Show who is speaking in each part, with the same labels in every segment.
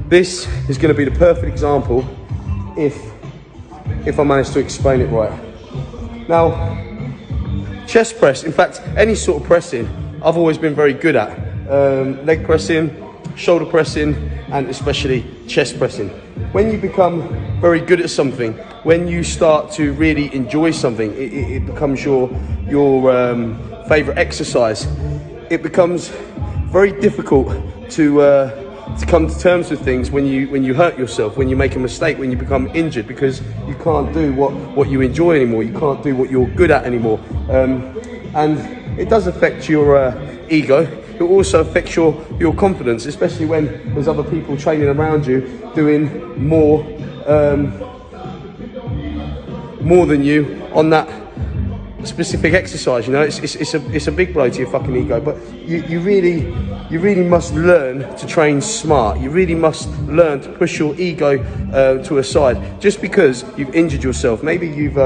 Speaker 1: this is going to be the perfect example if I manage to explain it right. Now, chest press, in fact, any sort of pressing, I've always been very good at. Leg pressing, shoulder pressing, and especially chest pressing. When you become very good at something, when you start to really enjoy something, it becomes your favorite exercise. It becomes very difficult to come to terms with things when you hurt yourself, when you make a mistake, when you become injured, because you can't do what you enjoy anymore. You can't do what you're good at anymore, and it does affect your ego. It also affects your confidence, especially when there's other people training around you doing more than you on that specific exercise. You know, it's a big blow to your fucking ego. But you really must learn to train smart. You really must learn to push your ego to a side. Just because you've injured yourself, maybe you've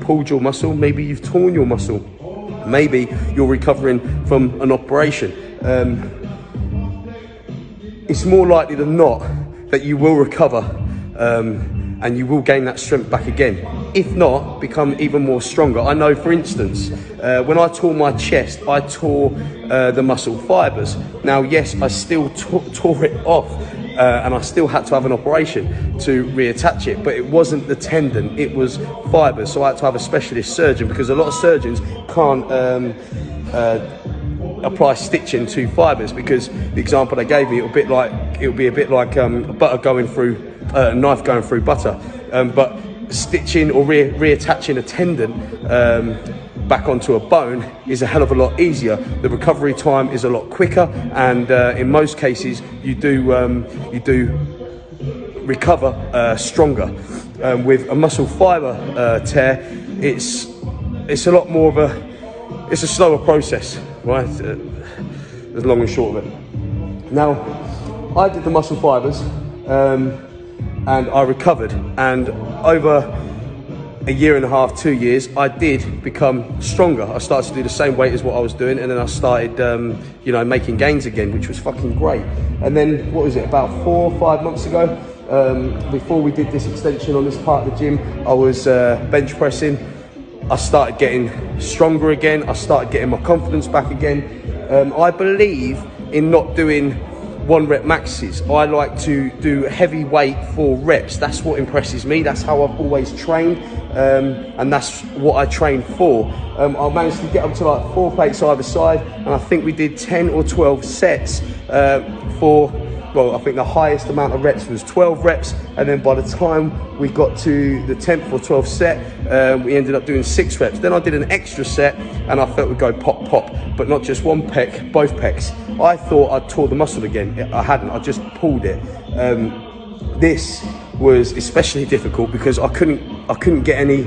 Speaker 1: pulled your muscle, maybe you've torn your muscle. Maybe you're recovering from an operation. It's more likely than not that you will recover and you will gain that strength back again. If not, become even more stronger. I know, for instance, when I tore my chest, I tore the muscle fibers. Now, yes, I still tore it off. And I still had to have an operation to reattach it, but it wasn't the tendon, it was fibers. So I had to have a specialist surgeon, because a lot of surgeons can't apply stitching to fibers, because the example they gave me, it would be a bit like butter going through a knife going through butter. But stitching or reattaching a tendon back onto a bone is a hell of a lot easier. The recovery time is a lot quicker, and in most cases you do recover stronger. With a muscle fiber tear, it's a lot more of a slower process, right? There's long and short of it. Now, I did the muscle fibers and I recovered, and over a year and a half, 2 years, I did become stronger. I started to do the same weight as what I was doing, and then I started, making gains again, which was fucking great. And then, what was it, about 4 or 5 months ago, before we did this extension on this part of the gym, I was bench pressing. I started getting stronger again. I started getting my confidence back again. I believe in not doing 1 rep maxes. I like to do heavy weight for reps. That's what impresses me. That's how I've always trained, and that's what I train for. I managed to get up to like 4 plates either side, and I think we did 10 or 12 sets I think the highest amount of reps was 12 reps, and then by the time we got to the 10th or 12th set, we ended up doing 6 reps. Then I did an extra set, and I felt we'd go pop, pop, but not just one pec, both pecs. I thought I'd tore the muscle again. I hadn't, I just pulled it. This was especially difficult because I couldn't get any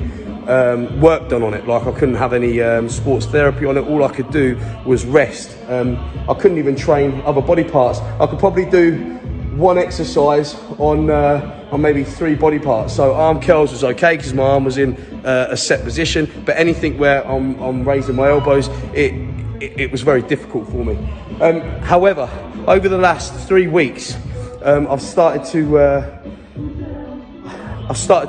Speaker 1: work done on it. Like, I couldn't have any sports therapy on it. All I could do was rest. I couldn't even train other body parts. I could probably do 1 exercise on maybe 3 body parts. So arm curls was okay because my arm was in a set position, but anything where I'm raising my elbows, it was very difficult for me. However, over the last 3 weeks, I've started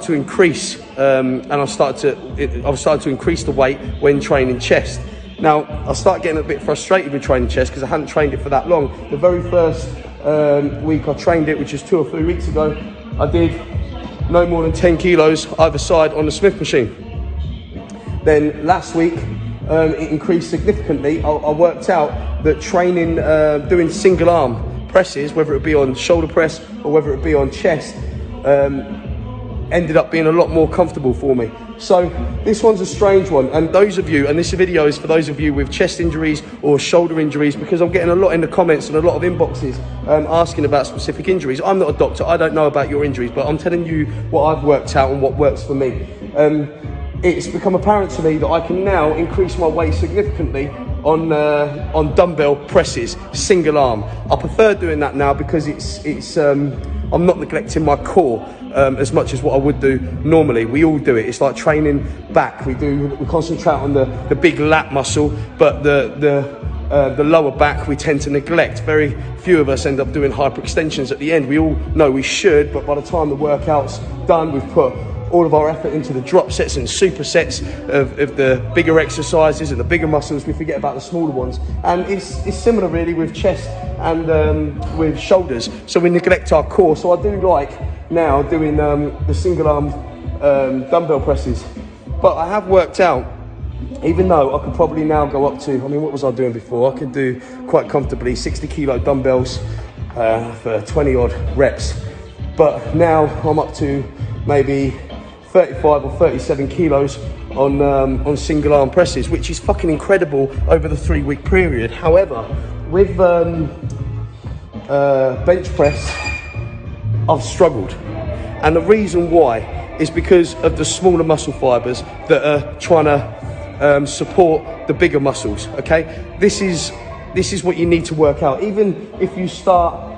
Speaker 1: to increase, and I've started to increase the weight when training chest. Now, I started getting a bit frustrated with training chest because I hadn't trained it for that long. The very first week I trained it, which is 2 or 3 weeks ago, I did no more than 10 kilos either side on the Smith machine. Then last week, it increased significantly. I worked out that training, doing single arm presses, whether it be on shoulder press or whether it be on chest, ended up being a lot more comfortable for me. So this one's a strange one, and those of you, and this video is for those of you with chest injuries or shoulder injuries, because I'm getting a lot in the comments and a lot of inboxes asking about specific injuries. I'm not a doctor, I don't know about your injuries, but I'm telling you what I've worked out and what works for me. It's become apparent to me that I can now increase my weight significantly on dumbbell presses, single arm. I prefer doing that now because I'm not neglecting my core as much as what I would do normally. We all do it. It's like training back. We concentrate on the big lat muscle, but the the lower back we tend to neglect. Very few of us end up doing hyperextensions at the end. We all know we should, but by the time the workout's done, we've put all of our effort into the drop sets and supersets of the bigger exercises and the bigger muscles. We forget about the smaller ones. And it's similar really with chest and with shoulders. So we neglect our core. So I do like now doing the single arm dumbbell presses. But I have worked out, even though I could probably now go up to, I mean, what was I doing before? I could do quite comfortably 60 kilo dumbbells for 20 odd reps. But now I'm up to maybe 35 or 37 kilos on single arm presses, which is fucking incredible over the 3-week period. However, with bench press, I've struggled. And the reason why is because of the smaller muscle fibers that are trying to support the bigger muscles, okay? This is what you need to work out. Even if you start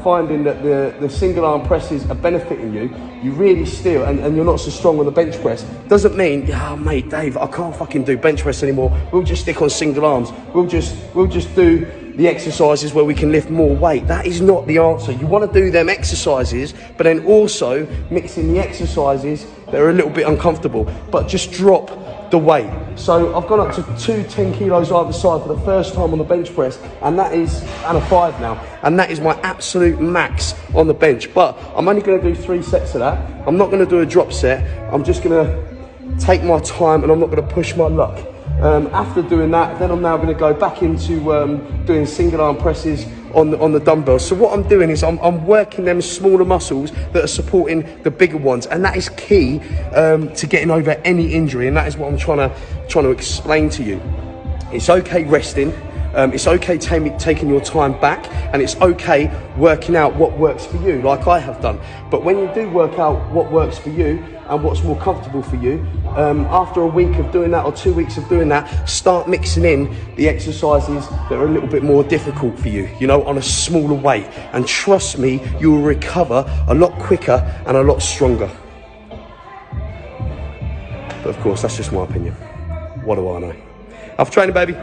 Speaker 1: finding that the single arm presses are benefiting you, you really still, and you're not so strong on the bench press, doesn't mean, yeah, mate, Dave, I can't fucking do bench press anymore. We'll just stick on single arms. We'll just do the exercises where we can lift more weight. That is not the answer. You want to do them exercises, but then also mix in the exercises that are a little bit uncomfortable, but just drop the weight. So I've gone up to 10 kilos either side for the first time on the bench press, and a 5 now, and that is my absolute max on the bench. But I'm only going to do 3 sets of that. I'm not going to do a drop set. I'm just going to take my time, and I'm not going to push my luck. After doing that, then I'm now going to go back into doing single arm presses on the dumbbells. So what I'm doing is I'm working them smaller muscles that are supporting the bigger ones, and that is key to getting over any injury. And that is what I'm trying to explain to you. It's okay resting. It's okay taking your time back, and it's okay working out what works for you, like I have done. But when you do work out what works for you and what's more comfortable for you, after a week of doing that or 2 weeks of doing that, start mixing in the exercises that are a little bit more difficult for you, you know, on a smaller weight. And trust me, you will recover a lot quicker and a lot stronger. But of course, that's just my opinion. What do I know? Have training, baby.